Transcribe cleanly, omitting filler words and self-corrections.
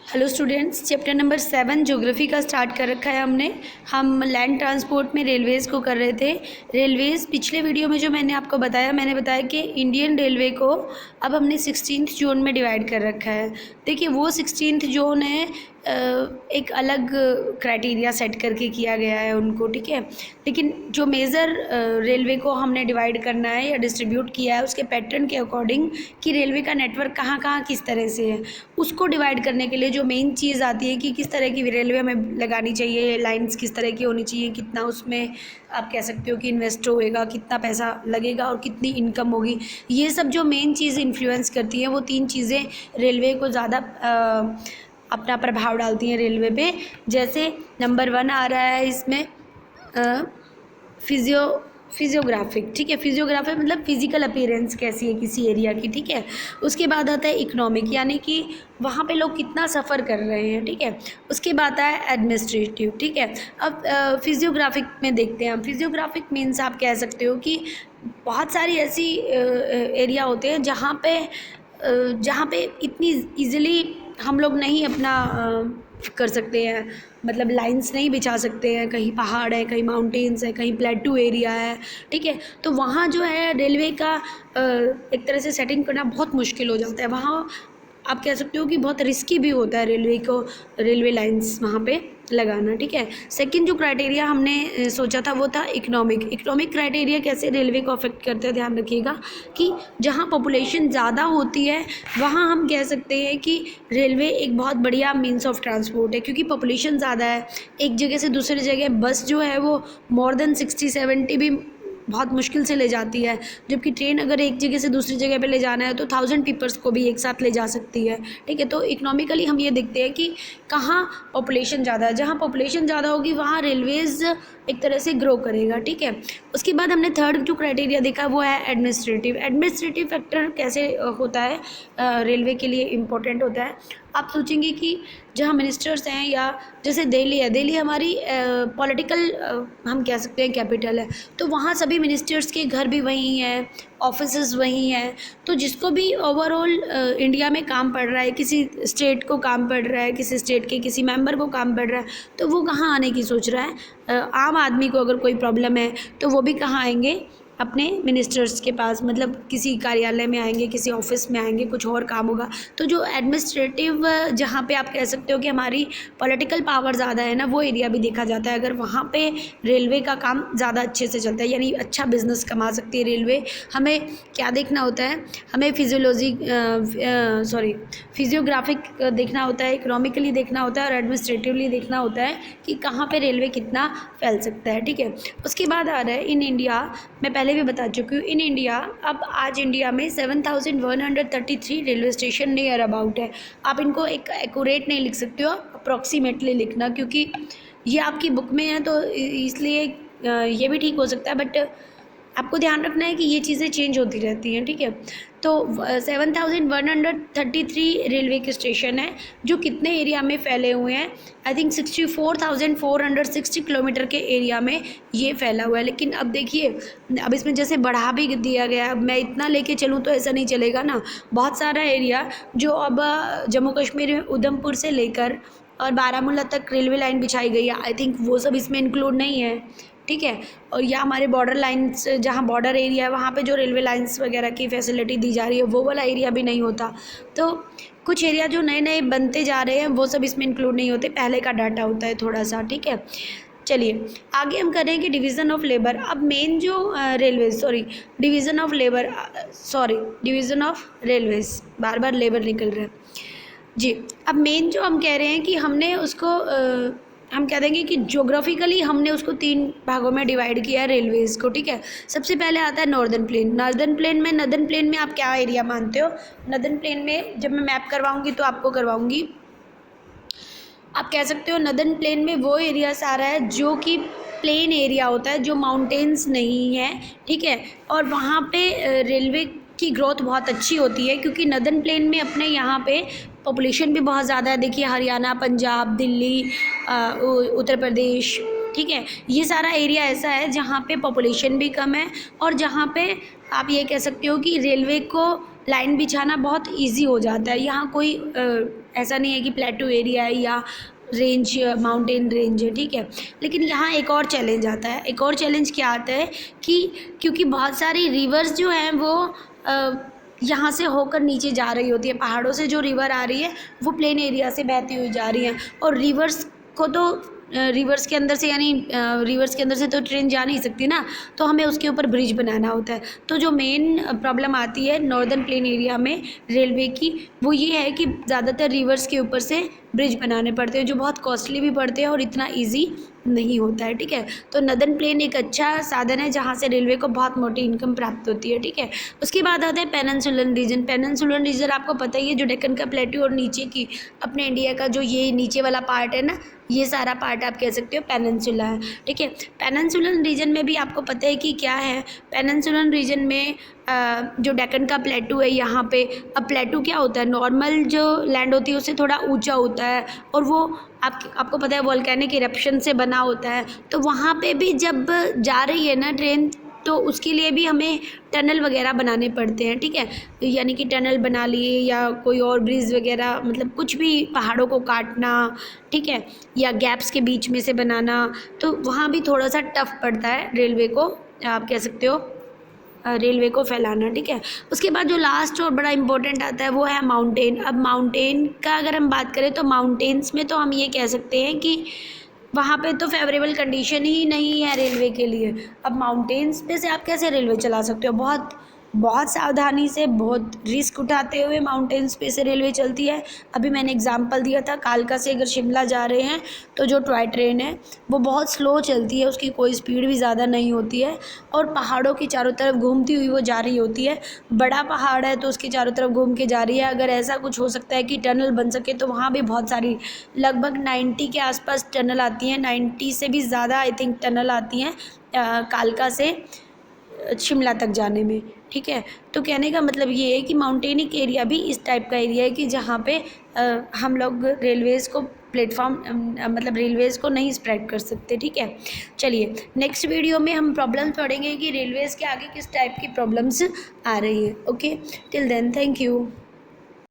Hello students, chapter number 7 geography का start कर रखा है हमने। हम लैंड ट्रांसपोर्ट में रेलवेज़ को कर रहे थे। रेलवेज़ पिछले वीडियो में जो मैंने बताया कि इंडियन रेलवे को अब हमने 16th जोन में डिवाइड कर रखा है। देखिए वो 16th जोन है, एक अलग क्राइटेरिया सेट करके किया गया है उनको, ठीक है। लेकिन जो मेजर रेलवे को हमने डिवाइड करना है या डिस्ट्रीब्यूट किया है उसके पैटर्न के अकॉर्डिंग कि रेलवे का नेटवर्क कहाँ कहाँ किस तरह से है, उसको डिवाइड करने के लिए जो मेन चीज़ आती है कि किस तरह की रेलवे हमें लगानी चाहिए, लाइंस किस तरह की होनी चाहिए, कितना उसमें आप कह सकते हो कि इन्वेस्ट होएगा, कितना पैसा लगेगा और कितनी इनकम होगी, ये सब जो मेन चीज़ इन्फ्लुएंस करती हैं वो 3 चीज़ें रेलवे को ज़्यादा अपना प्रभाव डालती हैं रेलवे पे। जैसे नंबर 1 आ रहा है इसमें फिजियोग्राफिक, ठीक है। फिजियोग्राफिक मतलब फिजिकल अपीयरेंस कैसी है किसी एरिया की, ठीक है। उसके बाद आता है इकोनॉमिक, यानी कि वहाँ पे लोग कितना सफ़र कर रहे हैं, ठीक है। उसके बाद आता है एडमिनिस्ट्रेटिव, ठीक है। अब फिजियोग्राफिक में देखते हैं हम। फिजियोग्राफिक मीन्स आप कह सकते हो कि बहुत सारी ऐसी एरिया होते हैं जहाँ पे इतनी ईज़िली हम लोग नहीं अपना कर सकते हैं, मतलब लाइंस नहीं बिछा सकते हैं। कहीं पहाड़ है, कहीं माउंटेन्स है, कहीं प्लेटू एरिया है, ठीक है। तो वहाँ जो है रेलवे का एक तरह से सेटिंग करना बहुत मुश्किल हो जाता है। वहाँ आप कह सकते हो कि बहुत रिस्की भी होता है रेलवे लाइंस वहाँ पे लगाना, ठीक है। सेकंड जो क्राइटेरिया हमने सोचा था वो था इकोनॉमिक क्राइटेरिया कैसे रेलवे को अफेक्ट करते हैं। ध्यान रखिएगा कि जहाँ पॉपुलेशन ज़्यादा होती है वहाँ हम कह सकते हैं कि रेलवे एक बहुत बढ़िया मीन्स ऑफ ट्रांसपोर्ट है, क्योंकि पॉपुलेशन ज़्यादा है। एक जगह से दूसरी जगह बस जो है वो मोर देन 60-70 भी बहुत मुश्किल से ले जाती है, जबकि ट्रेन अगर एक जगह से दूसरी जगह पे ले जाना है तो 1000 पीपल्स को भी एक साथ ले जा सकती है, ठीक है। तो इकोनॉमिकली हम ये देखते हैं कि कहाँ पॉपुलेशन ज़्यादा है, जहाँ पॉपुलेशन ज़्यादा होगी वहाँ रेलवेज़ एक तरह से ग्रो करेगा, ठीक है। उसके बाद हमने थर्ड जो क्राइटेरिया देखा वो है एडमिनिस्ट्रेटिव फैक्टर कैसे होता है, रेलवे के लिए इम्पोर्टेंट होता है। आप सोचेंगे कि जहाँ मिनिस्टर्स हैं या जैसे दिल्ली हमारी पॉलिटिकल हम कह सकते हैं कैपिटल है, तो वहाँ सभी मिनिस्टर्स के घर भी वहीं हैं, ऑफिसेज वहीं हैं। तो जिसको भी ओवरऑल इंडिया में काम पड़ रहा है, किसी स्टेट को काम पड़ रहा है, किसी स्टेट के किसी मेंबर को काम पड़ रहा है, तो वो कहाँ आने की सोच रहा है। आम आदमी को अगर कोई प्रॉब्लम है तो वो भी कहाँ आएंगे, अपने मिनिस्टर्स के पास, मतलब किसी कार्यालय में आएंगे, किसी ऑफिस में आएंगे, कुछ और काम होगा। तो जो एडमिनिस्ट्रेटिव जहाँ पे आप कह सकते हो कि हमारी पॉलिटिकल पावर ज़्यादा है ना, वो एरिया भी देखा जाता है। अगर वहाँ पे रेलवे का काम ज़्यादा अच्छे से चलता है, यानी अच्छा बिजनेस कमा सकती है रेलवे। हमें क्या देखना होता है, हमें फिजियोग्राफिक देखना होता है, इकोनॉमिकली देखना होता है और एडमिनिस्ट्रेटिवली देखना होता है कि कहाँ पर रेलवे कितना फैल सकता है, ठीक है। उसके बाद आ रहा है इन इंडिया, मैं पहले भी बता चुकी हूँ, इन इंडिया अब आज इंडिया में 7133 रेलवे स्टेशन नियर अबाउट है। आप इनको एक एक्यूरेट नहीं लिख सकते हो, अप्रॉक्सीमेटली लिखना, क्योंकि ये आपकी बुक में है तो इसलिए ये भी ठीक हो सकता है, बट आपको ध्यान रखना है कि ये चीज़ें चेंज होती रहती हैं, ठीक है। तो 7133 रेलवे के स्टेशन है जो कितने एरिया में फैले हुए हैं, आई थिंक 64,460 किलोमीटर के एरिया में ये फैला हुआ है। लेकिन अब देखिए, अब इसमें जैसे बढ़ा भी दिया गया, अब मैं इतना लेके चलूँ तो ऐसा नहीं चलेगा ना। बहुत सारा एरिया जो अब जम्मू कश्मीर में उधमपुर से लेकर और बारामूला तक रेलवे लाइन बिछाई गई है, आई थिंक वो सब इसमें इंक्लूड नहीं है, ठीक है। और या हमारे बॉर्डर लाइन्स, जहाँ बॉर्डर एरिया है वहाँ पे जो रेलवे लाइन्स वगैरह की फैसिलिटी दी जा रही है वो वाला एरिया भी नहीं होता। तो कुछ एरिया जो नए नए बनते जा रहे हैं वो सब इसमें इंक्लूड नहीं होते, पहले का डाटा होता है थोड़ा सा, ठीक है। चलिए आगे हम करेंगे डिवीज़न ऑफ लेबर। अब मेन जो division of Railways, bar bar labour निकल रहा है जी। अब मेन जो हम कह रहे हैं कि हमने उसको हम कह देंगे कि ज्योग्राफिकली हमने उसको 3 भागों में डिवाइड किया है रेलवेज़ को, ठीक है। सबसे पहले आता है नॉर्दर्न प्लेन में आप क्या एरिया मानते हो? नॉर्दर्न प्लेन में जब मैं मैप करवाऊंगी तो आपको करवाऊंगी, आप कह सकते हो नॉर्दर्न प्लेन में वो एरिया सारा है जो कि प्लेन एरिया होता है, जो माउंटेन्स नहीं है, ठीक है। और वहाँ पे रेलवे की ग्रोथ बहुत अच्छी होती है, क्योंकि नॉर्दर्न प्लेन में अपने यहाँ पे पॉपुलेशन भी बहुत ज़्यादा है। देखिए हरियाणा, पंजाब, दिल्ली, उत्तर प्रदेश, ठीक है। ये सारा एरिया ऐसा है जहाँ पे पॉपुलेशन भी कम है और जहाँ पे आप ये कह सकते हो कि लाइन बिछाना बहुत ईजी हो जाता है। यहाँ कोई ऐसा नहीं है कि प्लेटू एरिया है या रेंज माउंटेन रेंज है, ठीक है। लेकिन यहाँ एक और चैलेंज आता है। एक और चैलेंज क्या आता है कि क्योंकि बहुत सारी रिवर्स जो हैं वो यहाँ से होकर नीचे जा रही होती है, पहाड़ों से जो रिवर आ रही है वो प्लेन एरिया से बहती हुई जा रही है, और रिवर्स को तो रिवर्स के अंदर से यानी रिवर्स के अंदर से तो ट्रेन जा नहीं सकती ना, तो हमें उसके ऊपर ब्रिज बनाना होता है। तो जो मेन प्रॉब्लम आती है नॉर्दर्न प्लेन एरिया में रेलवे की, वो ये है कि ज़्यादातर रिवर्स के ऊपर से ब्रिज बनाने पड़ते हैं, जो बहुत कॉस्टली भी पड़ते हैं और इतना ईजी नहीं होता है, ठीक है। तो नदर्न प्लेन एक अच्छा साधन है जहाँ से रेलवे को बहुत मोटी इनकम प्राप्त होती है, ठीक है। उसके बाद आता है पेनिनसुलर रीजन। पेनिनसुलर रीजन आपको पता ही है, जो डेक्कन का प्लेट्यू और नीचे की अपने इंडिया का जो ये नीचे वाला पार्ट है ना, ये सारा पार्ट आप कह सकते हो पेनिनसुला है, ठीक है। पेनिनसुलर रीजन में भी आपको पता है कि क्या है, पेनिनसुलर रीजन में जो डेक्कन का प्लेटू है यहाँ पे, अब प्लेटू क्या होता है, नॉर्मल जो लैंड होती है उससे थोड़ा ऊंचा होता है, और वो आपको पता है वोल्केनिक इरप्शन से बना होता है। तो वहाँ पे भी जब जा रही है ना ट्रेन, तो उसके लिए भी हमें टनल वगैरह बनाने पड़ते हैं, ठीक है। यानी कि टनल बना लिए या कोई और ब्रिज वगैरह, मतलब कुछ भी पहाड़ों को काटना, ठीक है, या गैप्स के बीच में से बनाना, तो वहाँ भी थोड़ा सा टफ पड़ता है रेलवे को, आप कह सकते हो रेलवे को फैलाना, ठीक है। उसके बाद जो लास्ट और बड़ा इम्पोर्टेंट आता है वो है माउंटेन। अब माउंटेन का अगर हम बात करें तो माउंटेन्स में तो हम ये कह सकते हैं कि वहाँ पे तो फेवरेबल कंडीशन ही नहीं है रेलवे के लिए। अब माउंटेन्स पे से आप कैसे रेलवे चला सकते हो, बहुत सावधानी से, बहुत रिस्क उठाते हुए माउंटेन्स पे से रेलवे चलती है। अभी मैंने एग्जांपल दिया था, कालका से अगर शिमला जा रहे हैं तो जो टॉय ट्रेन है वो बहुत स्लो चलती है, उसकी कोई स्पीड भी ज़्यादा नहीं होती है, और पहाड़ों की चारों तरफ घूमती हुई वो जा रही होती है। बड़ा पहाड़ है तो उसके चारों तरफ घूम के जा रही है। अगर ऐसा कुछ हो सकता है कि टनल बन सके तो वहाँ भी बहुत सारी, लगभग 90 के आसपास टनल आती हैं, 90 से भी ज़्यादा आई थिंक टनल आती हैं कालका से शिमला तक जाने में, ठीक है। तो कहने का मतलब ये है कि माउंटेनिक एरिया भी इस टाइप का एरिया है कि जहाँ पे हम लोग रेलवेज़ को प्लेटफॉर्म मतलब रेलवेज़ को नहीं स्प्रेड कर सकते, ठीक है। चलिए नेक्स्ट वीडियो में हम प्रॉब्लम्स पढ़ेंगे कि रेलवेज़ के आगे किस टाइप की प्रॉब्लम्स आ रही है। Okay, till then thank you.